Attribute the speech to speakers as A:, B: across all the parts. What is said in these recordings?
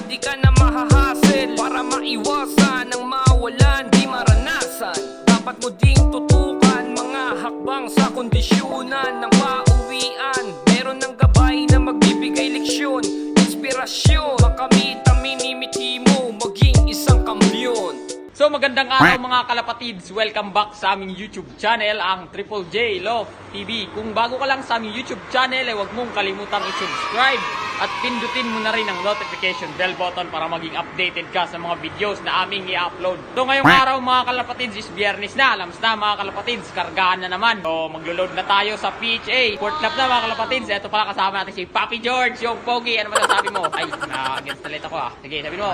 A: Hindi ka na mahahassle para maiwasan ang mawalan di maranasan. Dapat mo ding tutukan mga hakbang sa kondisyonan ng pauwian. Meron ng gabay na magbibigay leksyon, inspirasyon, makamit ang minimiti mo, maging isang kampiyon.
B: So magandang araw mga kalapatids, welcome back sa aming YouTube channel, ang Triple J Love TV. Kung bago ka lang sa aming YouTube channel, huwag mong kalimutang i-subscribe at pindutin mo na rin ang notification bell button para maging updated ka sa mga videos na aming i-upload. So ngayong araw mga kalapatids is Biyernes na, alams na mga kalapatids, kargaan na naman. So maglo-load na tayo sa PHA, port lap na mga kalapatids. Ito pala kasama natin si Papi George, yung Pogi. Ano ba sabi mo? Ay, against the light ako ah. Sige, sabi mo.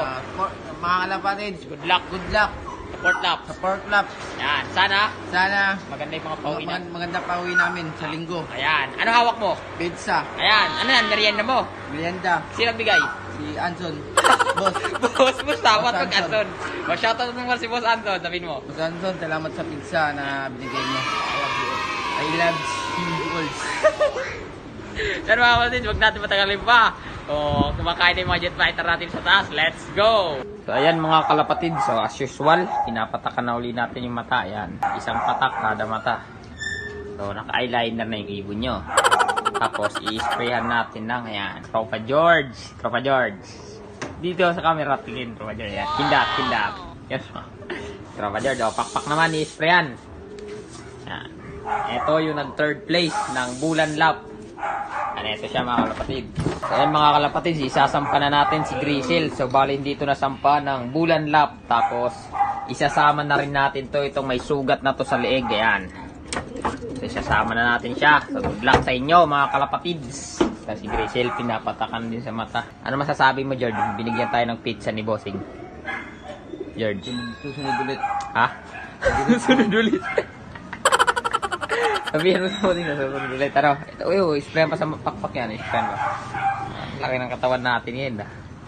C: Mga kalapatids,
B: Good luck.
C: good luck
B: Sa port lap.
C: sa pork lap.
B: Yan, sana
C: Sana
B: maganda yung mga pauwi na.
C: maganda pa uwi namin sa linggo.
B: Ayan, ano hawak mo?
C: Pizza,
B: Ayan, ano yan, merienda mo?
C: merienda,
B: Sino nagbigay?
C: si Anson. Boss,
B: Boss mo, dapat
C: Boss
B: mag-Anton. Shoutout naman si Boss Anton, sabihin mo.
C: Boss Anson, salamat sa pizza na binigay mo. I love you all.
B: Yan mga kapatid, huwag natin matagalin pa. So, kumakain na yung mga jet fighter natin sa taas. Let's go! So, ayan mga kalapatid. So, as usual, pinapatakan na uli natin yung mata. Ayan, isang patak kada mata. So, naka-eyeliner na yung ibon nyo. Tapos, i-sprayhan natin ng, ayan, Tropa George. Tropa George. Dito sa camera, tingin, Tropa George. Ayan, kindat, kindat. Yes, Tropa George. O, pakpak naman, i-sprayan. Ayan. Ito yung nag-third place ng Bulan Lap. Ano, ito siya mga kalapatid. So, ayan mga kalapatid, isasampa na natin si Grisel. So, bali dito nasampa ng Bulan Lap. Tapos, isasama na rin natin to. Itong may sugat na to sa leeg. Ayan. So, isasama na natin siya. So, good luck sa inyo mga kalapatids. So, si Grisel, pinapatakan din sa mata. Ano masasabi mo, George? Binigyan tayo ng pizza ni Bossing. George.
C: Susunod ulit.
B: Ha? Susunod ulit. Sabihin mo sa mga susunod ulit. Taro, ito, sprayan pa sa pakpak yan. Sprayan mo. Laki ng katawan natin yan.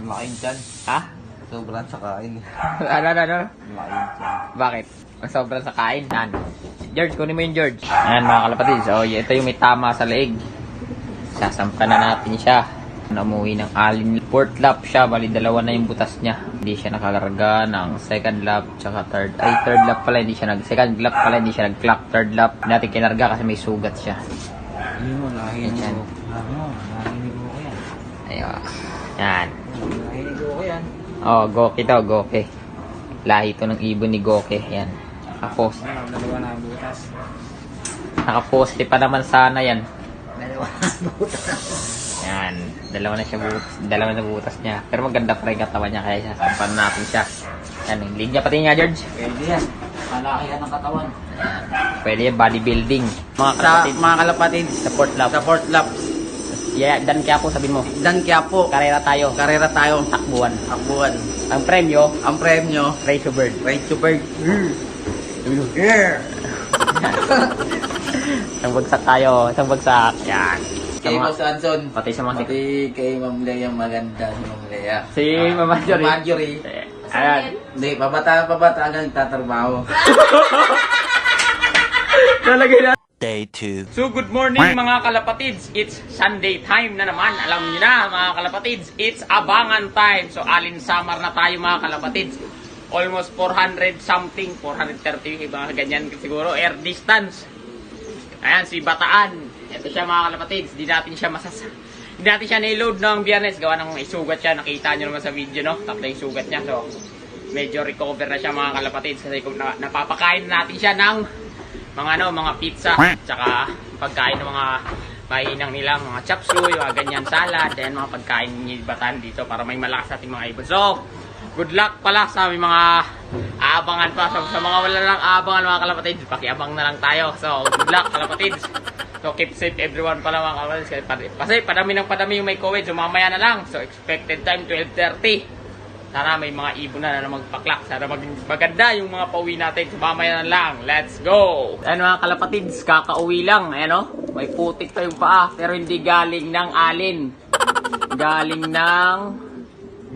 C: Malaking tiyan.
B: Ha?
C: Sobrang sa kain.
B: Ano?
C: Malaking tiyan.
B: Bakit? Ang sobrang sa kain. Yan. George, kunin mo yung George. Ayan mga kalapatid. So, ito yung may tama sa leeg. Sasampa na natin siya. Umuwi ng alin. Fourth lap siya. Bali, dalawa na yung butas niya. Hindi siya nakalarga ng second lap. Tsaka third. Ay, third lap pala. Hindi siya second lap pala. Hindi siya nag-clock. Third lap. Hindi natin kinarga kasi may sugat siya.
C: Ano mo,
B: Yan.
C: nahinig ko yan.
B: Ayun. Yan.
C: Nahinig ko yan.
B: Oh, Goki daw. Goki. Lahi ito ng ibon ni Goki. Yan. Nakapost.
C: Dalawa na ang butas.
B: Nakaposte pa naman sana yan.
C: Dalawa na ang butas.
B: Yan. Dalawa na butas niya. Pero maganda pa rin katawan niya. Kaya sasampan natin siya. Yan. Lig niya pati nga, George.
C: Pwede yan. Malakihan ng katawan.
B: Pwede yan. Bodybuilding. Mga kalapatid.
C: Mga kalapatid,
B: Sa port lap.
C: sa port lap.
B: Yeah, dan kaya po sabihin mo.
C: Dan Quiapo.
B: Karera tayo.
C: Karera tayo.
B: Takbuhan.
C: Takbuhan.
B: Ang premyo,
C: Ang premyo,
B: Race to Bird.
C: right to bird. Yeah.
B: Isang bagsak tayo. Isang bagsak. Yan. Sa
C: Kay
B: mga-
C: Boss Anson.
B: Pati sa mga
C: Pati kay Ma'am Lea, maganda si Ma'am Lea.
B: Si Mama Jory.
C: Marjorie.
B: Ayan.
C: Hindi, pabata hanggang tatrabaho.
B: Nalagay na.
D: Day 2.
B: So good morning mga kalapatids. It's Sunday time na naman. Alam niyo na mga kalapatids, it's abangan time. So alin summer na tayo mga kalapatids. Almost 400 something, 430 mga ganyan siguro air distance. Ayan si Bataan. Ito siya mga kalapatids. Di natin siya na-load ng Biyernes. Gawa ng isugat siya. Nakita niyo naman sa video, no? Tapos yung sugat niya. So medyo recover na siya mga kalapatids. Kasi kung napapakain natin siya ng mga pizza, tsaka pagkain ng mga mainang nilang mga chop suey, mga ganyan salad, and mga pagkain ni Batan dito para may malakas ating mga ibon. So, good luck pala sa mga aabangan pa. Sa mga wala lang aabangan mga kalapatids, pakiabang na lang tayo. So, good luck kalapatids. So, keep safe everyone pala mga kalapatids. Kasi padami yung may COVID, so mamaya na lang. So, expected time 12:30. Sana may mga ibon na magpaklak. Sana maganda yung mga pauwi natin. Sumamaya na lang. Let's go! Ayan mga kalapatids, kakauwi lang. Ayan o. May putik pa yung paa. Pero hindi galing ng alin. Galing ng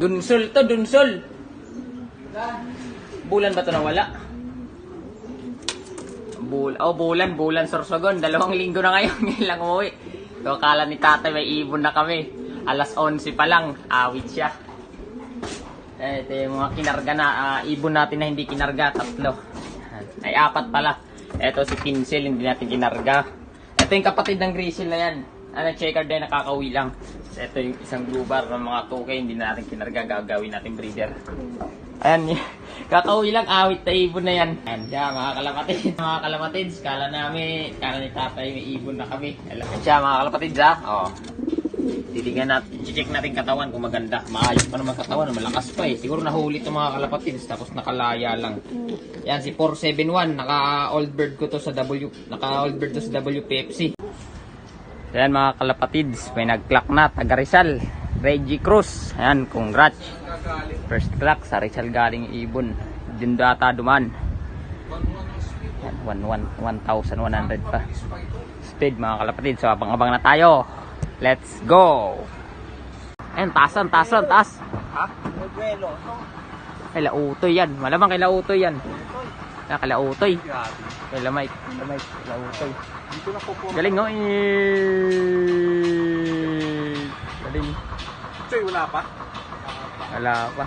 B: dunsol to, dunsol. Bulan ba to nawala? Bulan Sorsogon. 2 linggo na ngayon. Ngayon lang umuwi. So akala ni tatay may ibon na kami. Alas 11 pa lang. Awit siya. Ito yung mga kinarga na ibon natin na hindi kinarga, 3. Ay 4 pala. Ito si Pinsel, hindi natin kinarga. Ito yung kapatid ng Grizzle na yan. Checker din, nakakauwi lang. Ito yung isang blue bar ng mga 2K, hindi na natin kinarga, gagawin natin breeder. Ayan, kakauwi lang, awit na ibon na yan. Ayan siya, mga kalapatids. Mga kalapatids, kala ni tatay may ibon na kami. Ayan siya, mga kalapatids ha. O, titignan natin, check natin katawan kung maganda. Maayos pa naman katawan, malakas pa eh. Siguro nahuli ito mga kalapatids, tapos nakalaya lang. Yan, si 471, naka-old bird ko to sa naka-old bird to sa WPFC. Ayan mga kalapatids, may nag-clock na, taga Rizal, Reggie Cruz. Ayan, congrats. First clock sa Rizal galing ibon. Din data duman. Ayan, 1,100 pa. Speed mga kalapatids, so abang-abang na tayo. Let's go! Ayan, taas.
C: Ha? Magwelo.
B: Kay Lautoy yan, malamang kay Lautoy yan. Kay Lautoy. Kay Lamay, Lautoy.
C: Dito na po po.
B: Galing no? Galing.
C: Choy, wala pa?
B: Wala pa.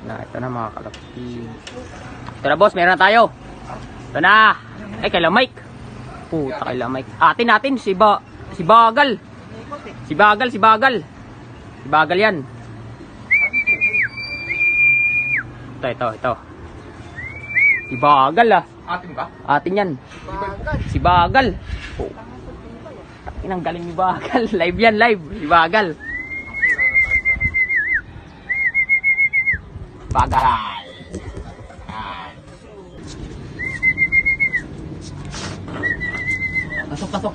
B: Ito na mga kalapati. Ito na boss, meron na tayo. Ito na. Ay, kay Mike. Puta, kay Mike. Atin natin, si Bagal. Si Bagal yan. Ito. Si Bagal ah.
C: Atin ba?
B: Atin yan. Si Bagal. Oh. Inang galing ni Bagal. Live yan, live. Si Bagal. Bagal. Yan. Pasok.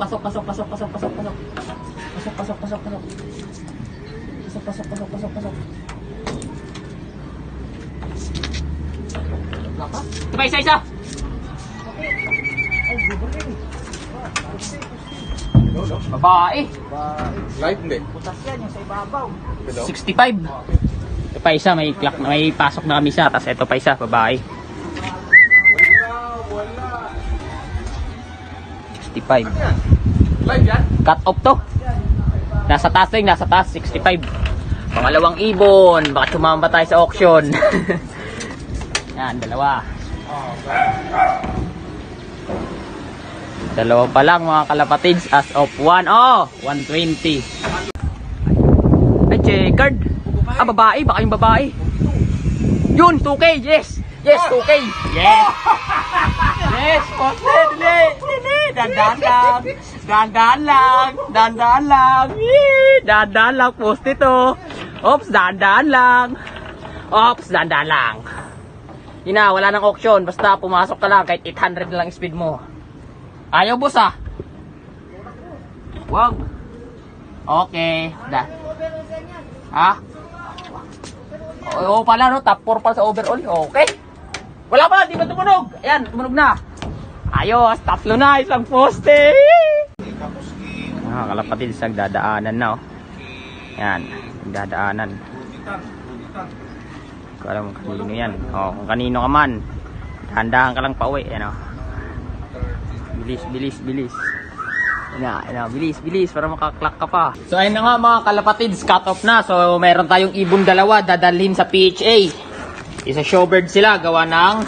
B: Ito pa isa. Babae.
C: Live hindi.
B: 65. Ito pa isa, may clock na, may pasok na kami isa. Tapos ito pa isa, babae. 65.
C: Live yan?
B: Cut off to. Nasa taas, 65. Pangalawang ibon. Baka sumamba tayo sa auction. Yan, dalawa. Dalawa pa lang mga kalapatids as of 1. Oh, 120. Ay, checkered. Babae. Baka yung babae. Yun, 2K. Yes, 2K. Yes. Yes, posted. Dili. Dandaan lang. Post ito. Oops, dandaan lang. Yun na, wala nang auction. Basta pumasok ka lang kahit 800 na lang speed mo. Ayaw boss ah. Wag. Okay. Ha? Oo pala no, top 4 pala sa overall. Okay. Wala pa, di ba tumunog? Ayan, tumunog na. Ayos, 3 na, isang poste. Kalapatid, nagdadaanan na oh. Yan, nagdadaanan. Kung alam kung kanino yan. O, kung kanino ka man, dahan-dahan ka lang pa uwi. Yan o. Bilis. Yan, bilis para makaklock ka pa. So ayun na nga mga kalapatids, cut off na. So meron tayong ibon dalawa, dadalhin sa PHA. Isa showbird sila, gawa ng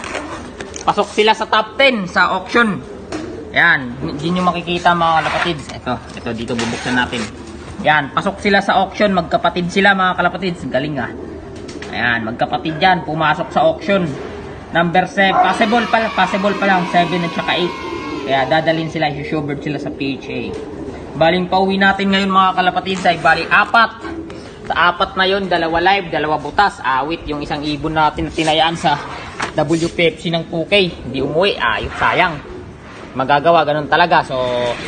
B: pasok sila sa top 10 sa auction. Yan, hindi nyo makikita mga kalapatids. Ito dito bubuksan natin. Yan, pasok sila sa auction, magkapatid sila mga kalapatids. Galing ah. Ayan, magkapatid yan, pumasok sa auction. Number 7, possible pa lang 7 at saka 8. Kaya dadalhin sila, showbird sila sa PHA. Baling pauwi natin ngayon mga kalapatids ay baling 4. Sa 4 na yun, 2 live, 2 butas. Awit yung isang ibon natin na tinayaan sa WPFC ng 2K. Hindi umuwi, ayos, sayang. Magagawa, ganun talaga. So,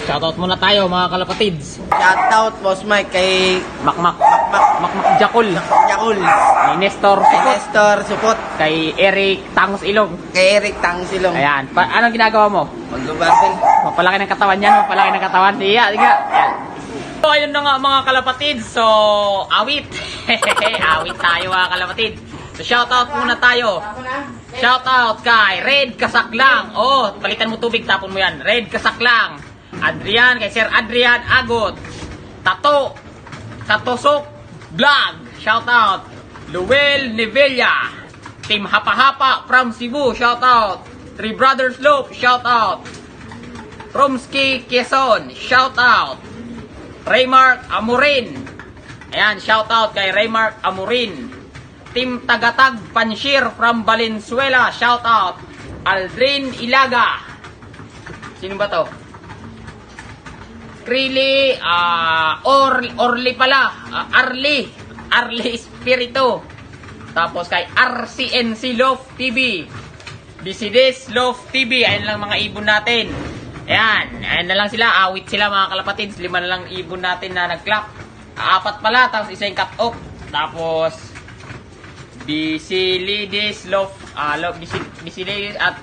B: shoutout muna tayo mga kalapatids.
C: Shoutout, Boss Mike, kay
B: Makmak Jakul.
C: Yakul.
B: Kay Nestor Supot.
C: Nestor Supot.
B: Kay Eric Tangos Ilong.
C: Kay Eric Tangsilong.
B: Ayan. Anong ginagawa mo?
C: Mag-dubating.
B: Mapalaki ng katawan yan. Siya. Ayan. So, ayun na nga mga kalapatids. So, awit. Awit tayo mga kalapatids. So, shoutout muna tayo. Shoutout kay Red Kasaklang. Oh, palitan mo tubig, tapon mo yan. Red Kasaklang. Adrian, kay Sir Adrian Agot. Tatosok Vlog. Shoutout. Luel Nevella. Team Hapa-Hapa from Cebu, shout out. Three Brothers Loop, shout out. Romski Quezon, shout out. Raymark Amurin. Ayan, shout out kay Raymark Amurin. Team Tagatag Panshir from Valenzuela, shout out. Aldrin Ilaga. Sino ba to? Krili, Orly pala, Arly Espiritu. Tapos kay RCNC Love TV, Bisides Love TV, ayun lang mga ibon natin. Ayan na lang sila, awit sila mga kalapatids. 5 na lang ibon natin na nag-clap. 4 pala, tapos isa yung cut-off. Tapos, Bisides Love, Bisides at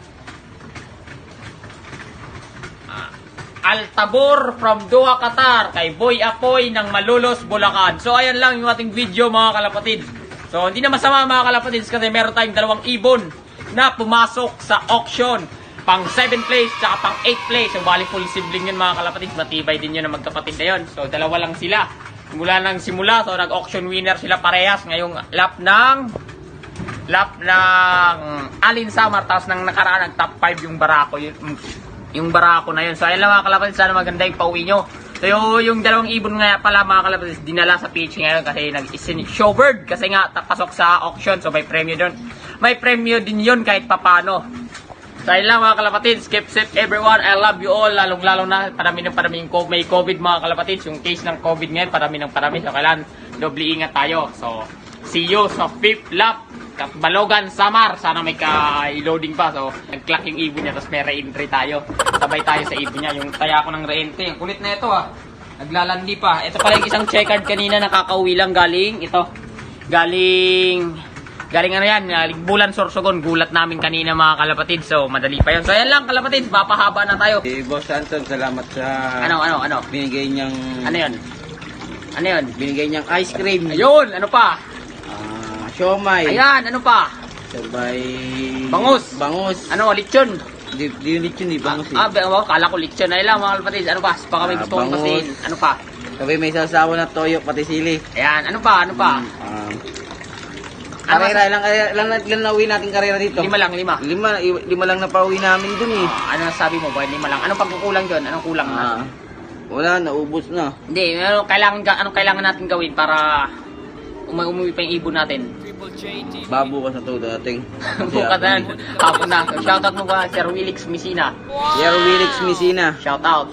B: Altabor from Doha, Qatar, kay Boy Apoy ng Malolos, Bulacan. So, ayan lang yung ating video mga kalapatids. So, hindi na masama mga kalapatids kasi meron tayong 2 ibon na pumasok sa auction. Pang 7 place, tsaka pang 8 place. So, bali full sibling yun mga kalapatids. Matibay din yun na magkapatid na yun. So, 2 lang sila. Mula nang simula, so nag-auction winner sila parehas. Ngayong lap ng Alin Samar. Tapos nang nakaraan, top 5 yung Barako. Yung Barako na yun. So, ayan lang mga kalapatids. Sana maganda yung pauwi nyo. So, yung 2 ibon nga pala mga kalapatids, dinala sa pitch ngayon kasi nag-showbird. Kasi nga, pasok sa auction. So, may premyo doon. May premyo din yun kahit papano. So, ayun lang mga kalapatids. Keep safe everyone. I love you all. Lalong-lalo na, parami yung may COVID mga kalapatids. Yung case ng COVID ngayon, parami. So, kailan, doble ingat tayo. So, see you sa 5th lap. Balogan, Samar. Sana may ka-loading pa. So, nag-clock yung ibon niya. Tapos may re-entry tayo. Sabay tayo sa ibon niya. Yung taya ko ng re-entry. Ang kulit na ito Naglalandi pa. Ito pala yung isang checkered kanina. Nakakauwi lang galing. Ito. Galing ano yan. Bulan Sorsogon. Gulat namin kanina mga kalapatid. So, madali pa yun. So, ayan lang kalapatid. Papahaba na tayo.
D: Boss Anton, salamat sa
B: Ano?
D: binigay niyang
B: Ano yun?
D: binigay niyang ice cream.
B: Ayun! Ano pa?
D: Siomay.
B: Ayan! Ano pa?
D: Sabay
B: Bangus. Ano? Lechon?
D: Di lechon, di bangus.
B: Kala ko lechon. Ayun lang mga kalapatid. Ano pa? Baka may gusto kong
D: bangus.
B: pasin. Ano pa?
D: Sabay may sasawa na toyo, pati sili.
B: Ayan. Ano pa?
D: Karera, ilang nauwi natin karera dito?
B: 5 lang. 5.
D: Lima lang na pauwi namin dun
B: Ano sabi mo boy? 5 lang. Anong pagkukulang dyan? Anong kulang na?
D: Wala, naubos na.
B: Hindi, anong kailangan natin gawin para umuwi pa yung ibon natin?
D: Babo ka sa to dating.
B: Bukat na, hapon na. Shoutout mo ba, Sir Willix Messina?
D: Sir Willix Messina.
B: Shoutout.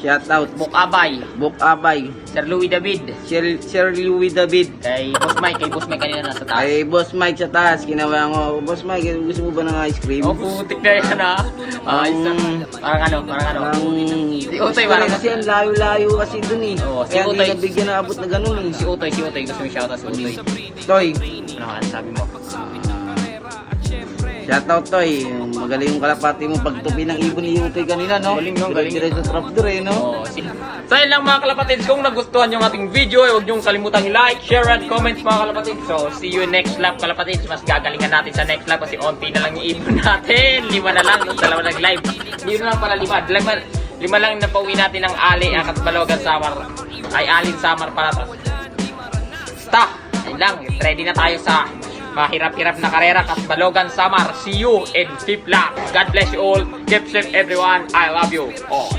D: Buk
B: Abay. Sir Louis David.
D: Sir Louis David.
B: Kay Boss Mike kanina nasa taas.
D: Ay, Boss Mike sa taas, ginawa ko. Boss Mike, gusto mo ba ng ice cream?
B: Oh, putik na yan Parang ano. Si Utoy, parang
D: kasi ang layo-layo kasi dun
B: Oo, si
D: Kaya
B: Utoy.
D: hindi nabigyan na abot na ganun
B: Si Utoy, gusto mo shoutout si Utoy.
D: Toy,
B: Ano sabi mo?
D: shoutout Toy. Magaling yung kalapati mo pagtupi ng ibon ni Utoy kanina, no?
B: Galing.
D: Dire sa trapdoor no?
B: So yun lang mga kalapatids, kung nagustuhan yung ating video, huwag niyong kalimutang like, share, and comment mga kalapatids. So see you next lap kalapatids. Mas gagalingan natin sa next lap kasi onti na lang yung ibon natin. 5 na lang, yung 2 nag-live. Hindi na lang pala 5. 5 lang na pauwi natin ng Ali at Balogan Samar. Ay Alin Samar para to. Basta, ayun lang, ready na tayo sa mahirap-hirap na karera kas Balogan Samar. See you in 5th lap. God bless you all. Keep safe everyone. I love you all.